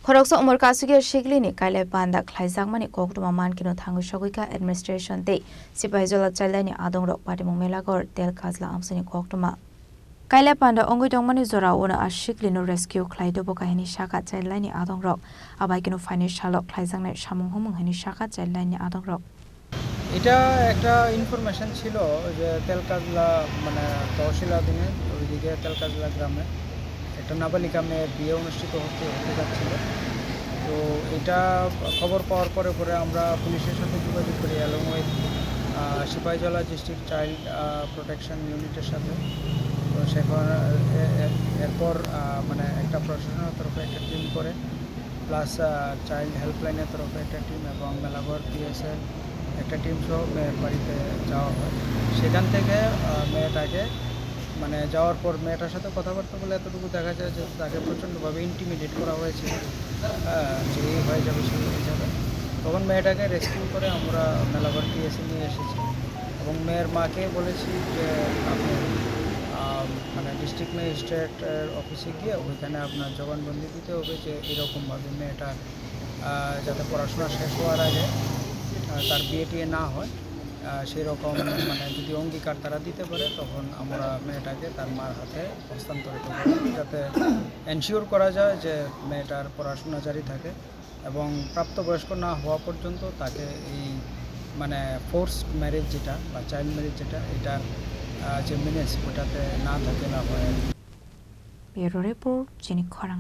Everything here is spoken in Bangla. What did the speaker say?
Khorokso umur kasugi shigli ni kaile banda khlaijak mani kokduma mankino thangu shogika administration te sipahijola chailani adong rok party melagor tel khazla amsani kokduma kaile banda ongoi dongmani zora ona ashikli no rescue khlaido bo kahini shaka chailani adong rok abai kino financial khlaijaknai samung humung hani shaka chailani adong rok এটা একটা ইনফরমেশন ছিল যে তেলকাজলা মানে তহসিলাধীনে ওইদিকে তেলকাজলা গ্রামে একটা নাবালিকা মেয়ের বিয়ে অনুষ্ঠিত হতে যাচ্ছিল। তো এটা খবর পাওয়ার পরে আমরা পুলিশের সাথে যোগাযোগ করি এবং ওই সিপাহীজলা ডিস্ট্রিক্ট চাইল্ড প্রোটেকশন ইউনিটের সাথে। তো সেখানে এরপর মানে একটা প্রশাসনের তরফে একটা টিম করে প্লাস চাইল্ড হেল্পলাইনের তরফে একটা টিম এবং মেলাঘর পিএসের একটা টিম সহ মেয়ের বাড়িতে যাওয়া হয়। সেখান থেকে মেয়েটাকে মানে যাওয়ার পর মেয়েটার সাথে কথাবার্তা বলে এতটুকু দেখা যায় যে তাকে প্রচণ্ডভাবে ইন্টিমিডেট করা হয়েছিল, যে এই হয়ে যাবে সেই হয়ে যাবে। তখন মেয়েটাকে রেস্কিউ করে আমরা মেলাঘর পিএসে নিয়ে এসেছি এবং মেয়ের মাকে বলেছি যে আপনি মানে ডিস্ট্রিক্ট ম্যাজিস্ট্রেটের অফিসে গিয়ে ওইখানে আপনার জবানবন্দি দিতে হবে যে এরকমভাবে মেয়েটা যাতে পড়াশোনা শেষ হওয়ার আগে তার বিয়ে টিয়ে না হয় সেই রকম মানে যদি অঙ্গীকার তারা দিতে পারে তখন আমরা মেয়েটাকে তার মার হাতে হস্তান্তরিত করি, যাতে এনশিওর করা যায় যে মেয়েটার পড়াশোনা জারি থাকে এবং প্রাপ্তবয়স্ক না হওয়া পর্যন্ত তাকে এই মানে ফোর্স ম্যারেজ যেটা বা চাইল্ড ম্যারেজ যেটা এটার যে মিনেস ওটাতে না থাকে না হয়। ব্যুরো রিপোর্ট জিনিক খরাং।